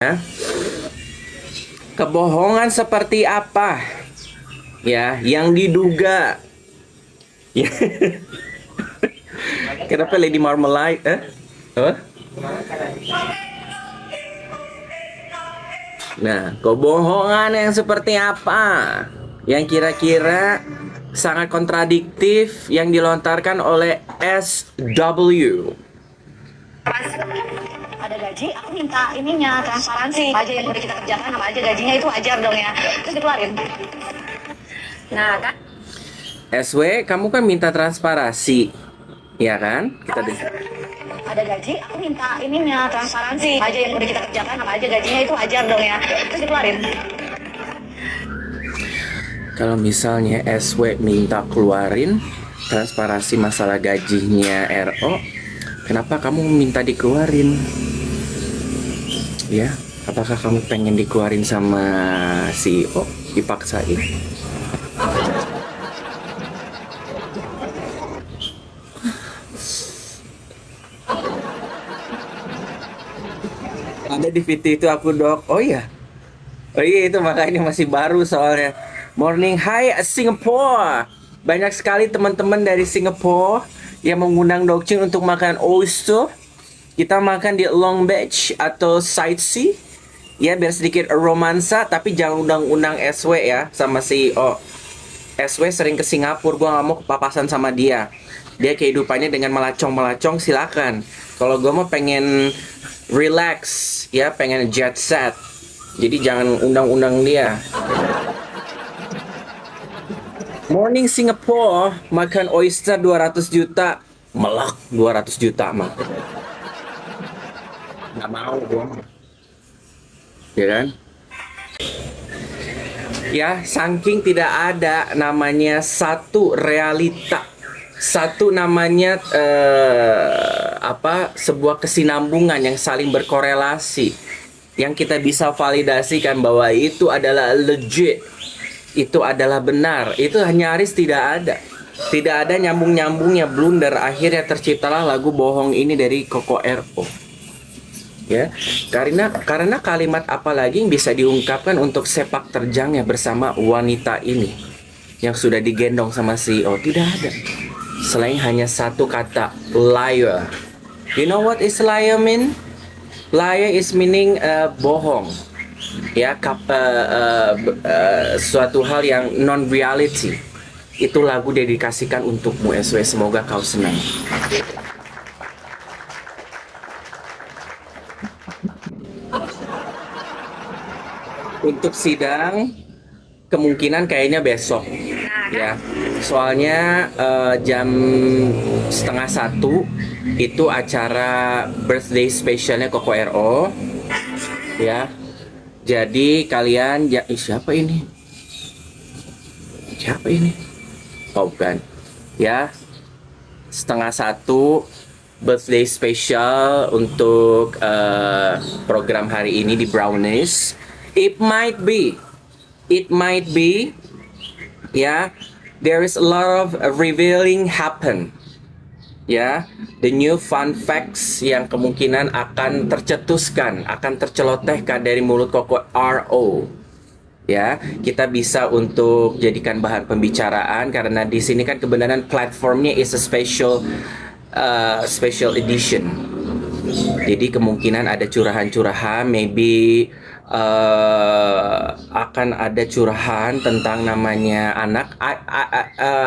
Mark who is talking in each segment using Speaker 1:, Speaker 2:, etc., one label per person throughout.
Speaker 1: Ya. Kebohongan seperti apa ya yang diduga? Ya. Kenapa Lady Marmalade? Apa? Nah, kebohongan yang seperti apa yang kira-kira sangat kontradiktif yang dilontarkan oleh SW?
Speaker 2: Ada gaji, aku minta ininya transparansi aja yang udah kita kerjakan sama aja gajinya itu wajar dong ya, terus dikeluarin. Nah kan
Speaker 1: SW, kamu kan minta transparansi, ya kan? Kita deh.
Speaker 2: ada gaji, aku minta ininya transparansi aja yang udah kita kerjakan sama aja gajinya itu wajar dong ya, terus dikeluarin.
Speaker 1: Kalau misalnya SW minta keluarin transparansi masalah gajinya RO, kenapa kamu minta dikeluarin? Ya, apakah kamu pengen dikeluarin sama CEO? Dipaksain? Ada di VT itu aku dok. Oh iya. Oh iya itu makanya masih baru soalnya. Morning, hai Singapore. Banyak sekali teman-teman dari Singapore yang mengundang Dokcin untuk makan oyster. Kita makan di Long Beach atau Sightsee. Ya biar sedikit romansa, tapi jangan undang-undang SW ya sama CEO. SW sering ke Singapura, gua nggak mau kepapasan sama dia. Dia kehidupannya dengan melacong-melacong, silakan. Kalau gua mau pengen relax, ya pengen jet set. Jadi jangan undang-undang dia. Morning Singapore, makan oyster 200 juta. Melak 200 juta mah. Nggak mau gua. Ya kan? Ya, saking tidak ada namanya satu realita, satu namanya sebuah kesinambungan yang saling berkorelasi, yang kita bisa validasikan bahwa itu adalah legit, itu adalah benar, itu nyaris tidak ada. Tidak ada nyambung-nyambungnya, blunder, akhirnya terciptalah lagu bohong ini dari Koko RO. Ya, karena kalimat apa lagi yang bisa diungkapkan untuk sepak terjangnya bersama wanita ini yang sudah digendong sama CEO? Tidak ada selain hanya satu kata, liar. You know what is liar mean? Liar is meaning bohong, ya, suatu hal yang non reality. Itu lagu dedikasikan untukmu SW, semoga kau senang. Untuk sidang kemungkinan kayaknya besok ya, soalnya jam setengah satu itu acara birthday specialnya Koko RO ya. Jadi kalian ya, siapa ini? Siapa ini? Oh bukan ya, setengah satu birthday special untuk program hari ini di Brownies. It might be, yeah, there is a lot of revealing happen, ya, the new fun facts yang kemungkinan akan tercetuskan, akan tercelotehkan dari mulut Koko RO, ya. Kita bisa untuk jadikan bahan pembicaraan karena di sini kan kebenaran platformnya is a special edition. Jadi kemungkinan ada curahan-curahan, maybe akan ada curahan tentang namanya anak.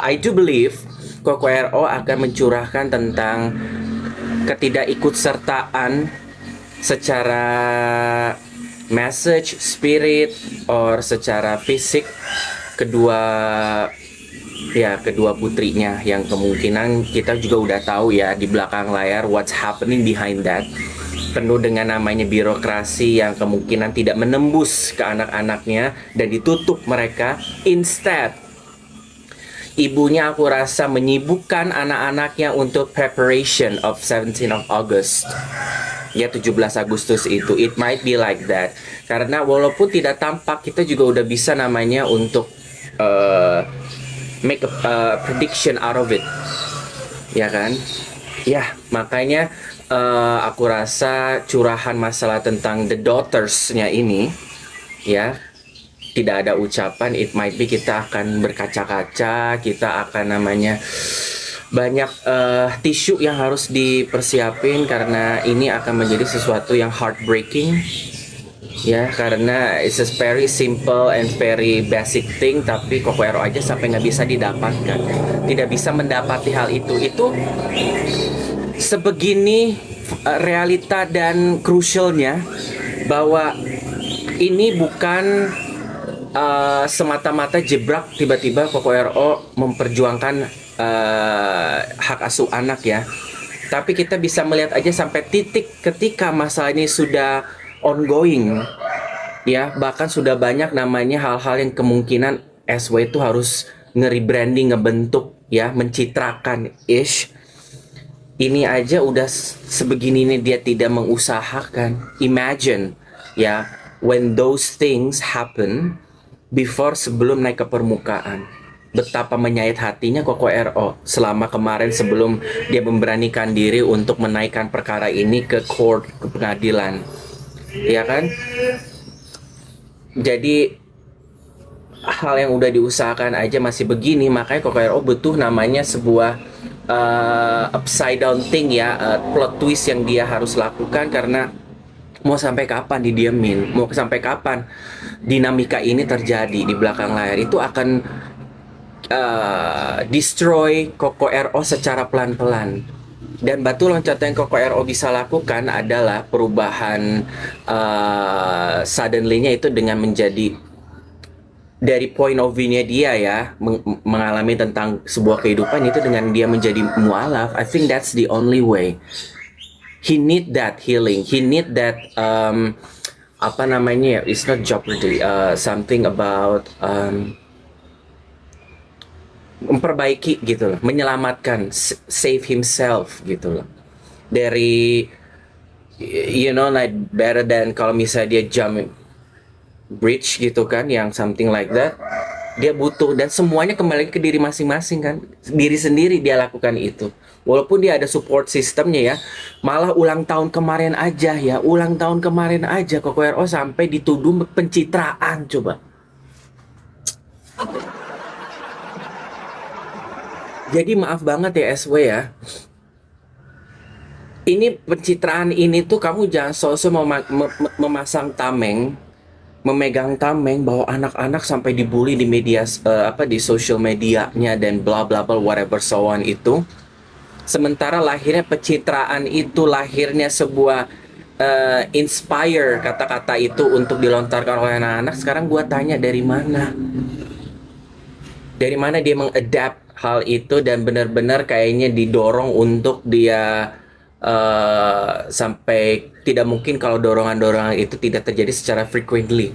Speaker 1: I do believe Koko RO akan mencurahkan tentang ketidakikutsertaan secara message, spirit, or secara fisik kedua putrinya yang kemungkinan kita juga udah tahu ya di belakang layar what's happening behind that, penuh dengan namanya birokrasi yang kemungkinan tidak menembus ke anak-anaknya dan ditutup mereka. Instead, ibunya aku rasa menyibukkan anak-anaknya untuk preparation of 17 of August. Ya 17 Agustus itu, it might be like that. Karena walaupun tidak tampak, kita juga udah bisa namanya untuk make a prediction out of it. Ya kan? Ya, makanya aku rasa curahan masalah tentang the daughters-nya ini, ya, tidak ada ucapan. It might be kita akan berkaca-kaca, kita akan namanya banyak tisu yang harus dipersiapin karena ini akan menjadi sesuatu yang heartbreaking, ya, karena it's a very simple and very basic thing, tapi Kokoero aja sampai nggak bisa didapatkan, tidak bisa mendapati hal itu sebegini realita dan crucialnya bahwa ini bukan semata-mata jebrak tiba-tiba Kokoero memperjuangkan hak asuh anak, ya, tapi kita bisa melihat aja sampai titik ketika masalah ini sudah ongoing, ya, bahkan sudah banyak namanya hal-hal yang kemungkinan SW itu harus nge-rebranding, ngebentuk, ya, mencitrakan ish. Ini aja udah sebegini ini dia tidak mengusahakan. Imagine, ya, when those things happen before, sebelum naik ke permukaan, betapa menyayat hatinya Kokoero selama kemarin sebelum dia memberanikan diri untuk menaikkan perkara ini ke court, ke pengadilan, ya kan? Jadi hal yang udah diusahakan aja masih begini, makanya Kokoero butuh namanya sebuah upside down thing, ya, plot twist yang dia harus lakukan, karena mau sampai kapan didiemin, mau sampai kapan dinamika ini terjadi di belakang layar. Itu akan destroy Kokoero secara pelan-pelan. Dan batu loncatan yang Kokoero bisa lakukan adalah perubahan suddenly-nya itu dengan menjadi dari point of view-nya dia, ya, mengalami tentang sebuah kehidupan itu dengan dia menjadi mualaf. I think that's the only way. He need that healing. He need that apa namanya, it's not jeopardy, something about memperbaiki gitu loh, menyelamatkan, save himself gitu loh dari, you know, like better than kalau misalnya dia jump bridge gitu kan, yang something like that. Dia butuh, dan semuanya kembali ke diri masing-masing kan, diri sendiri dia lakukan itu, walaupun dia ada support sistemnya, ya. Malah ulang tahun kemarin aja Kokoero sampai dituduh pencitraan, coba. Jadi maaf banget ya SW, ya, ini pencitraan ini tuh kamu jangan sosok memasang tameng, memegang tameng bahwa anak-anak sampai dibully di media, di social medianya dan bla bla bla whatever so on itu. Sementara lahirnya pencitraan itu, lahirnya sebuah inspire kata-kata itu untuk dilontarkan oleh anak-anak. Sekarang gua tanya, dari mana? Dari mana dia mengadapt hal itu dan benar-benar kayaknya didorong untuk dia sampai tidak mungkin kalau dorongan-dorongan itu tidak terjadi secara frequently,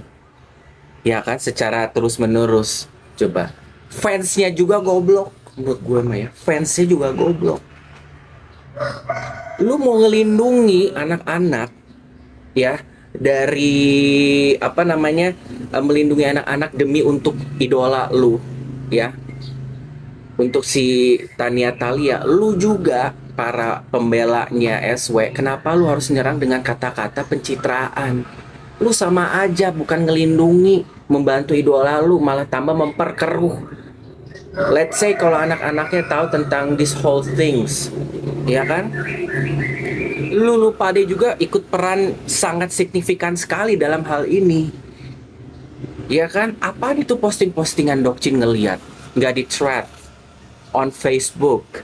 Speaker 1: ya kan, secara terus-menerus. Coba fansnya juga goblok, menurut gue mah, ya, fansnya juga goblok. Lu mau ngelindungi anak-anak, ya, dari apa namanya, melindungi anak-anak demi untuk idola lu, ya, untuk si Tania Thalia. Lu juga para pembelanya SW, kenapa lu harus nyerang dengan kata-kata pencitraan? Lu sama aja bukan ngelindungi, membantu idola lu, malah tambah memperkeruh. Let's say kalau anak-anaknya tahu tentang this whole things, ya kan? Lu pada juga ikut peran sangat signifikan sekali dalam hal ini, ya kan? Apa itu posting-postingan Dokcin ngeliat? Nggak di thread on Facebook,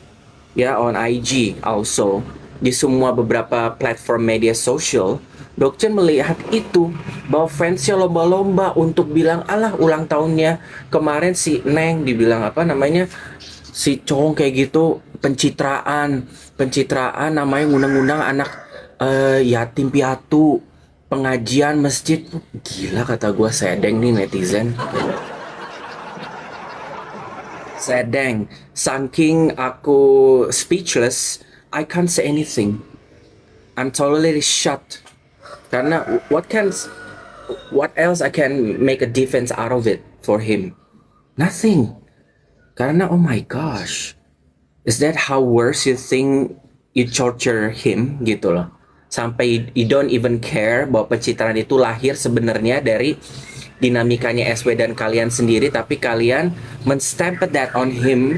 Speaker 1: ya, on IG also, di semua beberapa platform media sosial. Dokcin melihat itu, bahwa fansnya lomba-lomba untuk bilang, alah ulang tahunnya kemarin si Neng dibilang apa namanya, si Cong kayak gitu, pencitraan namanya, ngundang-ngundang anak yatim piatu, pengajian masjid. Gila kata gua, sedeng nih netizen. Sedeng, saking aku speechless, I can't say anything. I'm totally shocked. Karena what else I can make a defense out of it for him? Nothing. Karena oh my gosh, is that how worse you think you torture him gitu loh. Sampai you don't even care bahwa pencitraan itu lahir sebenarnya dari dinamikanya SW dan kalian sendiri, tapi kalian menstempel that on him,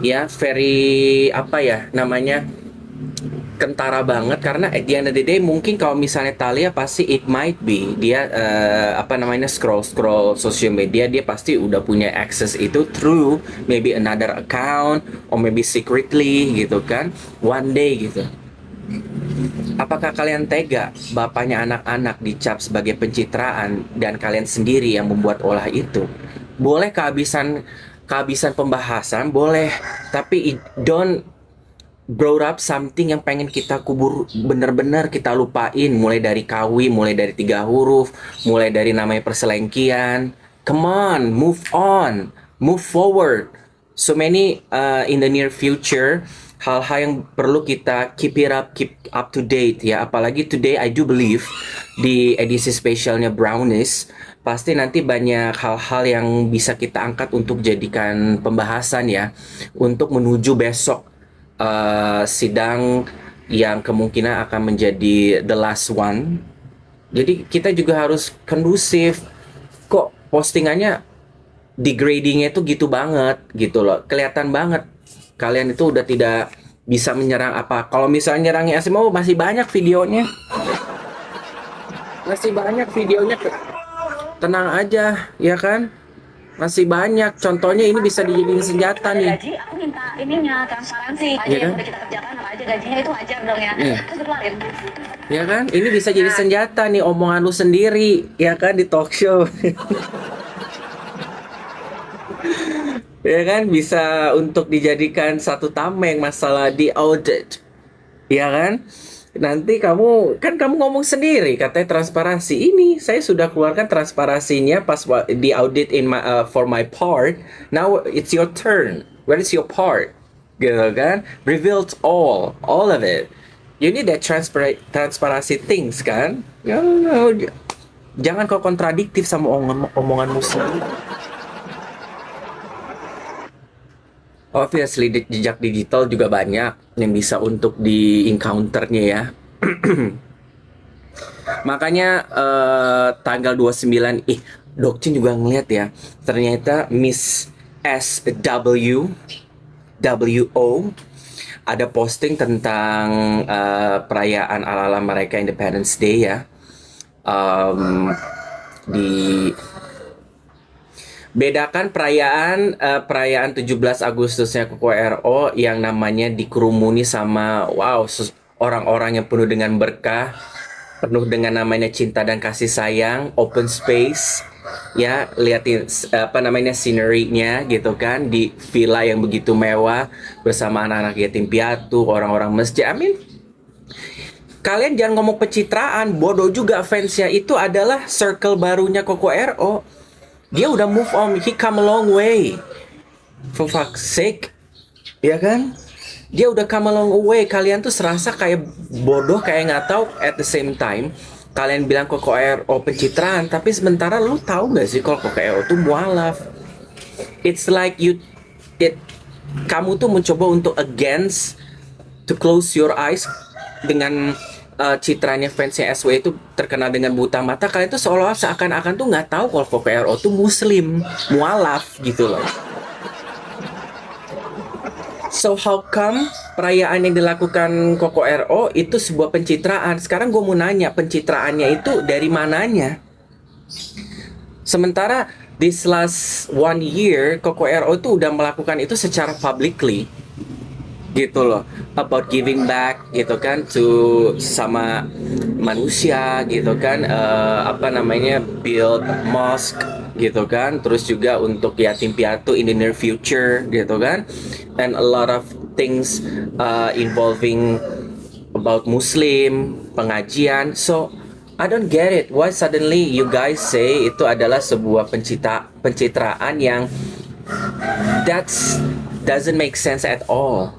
Speaker 1: ya, very apa ya namanya, kentara banget. Karena at the end of the day mungkin kalau misalnya Talia pasti it might be dia apa namanya scroll social media, dia pasti udah punya access itu through maybe another account or maybe secretly gitu kan, one day gitu. Apakah kalian tega bapaknya anak-anak dicap sebagai pencitraan dan kalian sendiri yang membuat olah itu? Boleh kehabisan pembahasan, boleh, tapi don't brought up something yang pengen kita kubur, bener-bener kita lupain, mulai dari kawi, mulai dari 3 huruf, mulai dari namanya perselengkian. Come on, move forward. So many in the near future, hal-hal yang perlu kita keep up to date ya. Apalagi today I do believe di edisi spesialnya Brownies pasti nanti banyak hal-hal yang bisa kita angkat untuk jadikan pembahasan ya, untuk menuju besok sidang yang kemungkinan akan menjadi the last one. Jadi kita juga harus kondusif. Kok postingannya degradingnya itu gitu banget gitu loh, kelihatan banget kalian itu udah tidak bisa menyerang apa. Kalau misalnya nyerangnya Asimo masih banyak videonya, tenang aja ya kan, masih banyak. Contohnya ini bisa dijadiin senjata nih.
Speaker 2: Gaji, aku minta ininya transparansi aja
Speaker 1: Iya
Speaker 2: yang
Speaker 1: kan?
Speaker 2: udah kita kerjakan apa aja gajinya itu wajar dong ya.
Speaker 1: Iya.
Speaker 2: Terus dikeluarin.
Speaker 1: Ya kan, ini bisa jadi senjata nih omongan lu sendiri ya kan di talk show. Ya kan, bisa untuk dijadikan satu tameng masalah di audit, ya kan. Nanti kamu ngomong sendiri katanya transparansi. Ini saya sudah keluarkan transparansinya pas di audit for my part. Now it's your turn, where is your part, gitu kan. Revealed all of it. You need that transparency things kan. Ya, jangan kau kontradiktif sama omonganmu sendiri. Obviously jejak digital juga banyak yang bisa untuk di-encounternya ya. Makanya tanggal 29 Dokcin juga ngeliat ya, ternyata Miss SWO ada posting tentang perayaan ala-ala mereka Independence Day ya. Di Bedakan perayaan 17 Agustusnya KKRO yang namanya dikerumuni sama orang-orang yang penuh dengan berkah, penuh dengan namanya cinta dan kasih sayang, open space ya, liatin apa namanya scenery-nya gitu kan, di villa yang begitu mewah bersama anak-anak yatim piatu, orang-orang masjid. Kalian jangan ngomong pencitraan, bodoh juga fansnya. Itu adalah circle barunya KKRO. Dia udah move on, he come a long way. For fuck's sake, ya kan? Dia udah come a long way. Kalian tuh serasa kayak bodoh, kayak nggak tahu. At the same time, kalian bilang KKRO pencitraan, tapi sementara lu tahu nggak sih kalau KKRO tuh mualaf? It's like kamu tuh mencoba untuk to close your eyes dengan citranya fansnya SW itu terkenal dengan buta mata. Kalian tuh seolah-olah seakan-akan tuh nggak tahu kalau KKRO tuh muslim, mualaf gitu loh. So how come perayaan yang dilakukan KKRO itu sebuah pencitraan? Sekarang gue mau nanya, pencitraannya itu dari mananya? Sementara this last 1 year KKRO tuh udah melakukan itu secara publicly gitu loh, about giving back gitu kan to sama manusia gitu kan, apa namanya, build mosque gitu kan, terus juga untuk yatim piatu in the near future gitu kan, and a lot of things involving about Muslim pengajian. So I don't get it, why suddenly you guys say itu adalah sebuah pencitraan yang doesn't make sense at all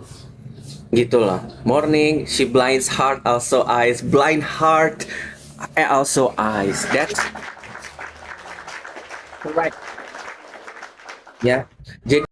Speaker 1: gitu loh. Morning, she blinds heart also eyes, blind heart also eyes. That's right. Ya. Jadi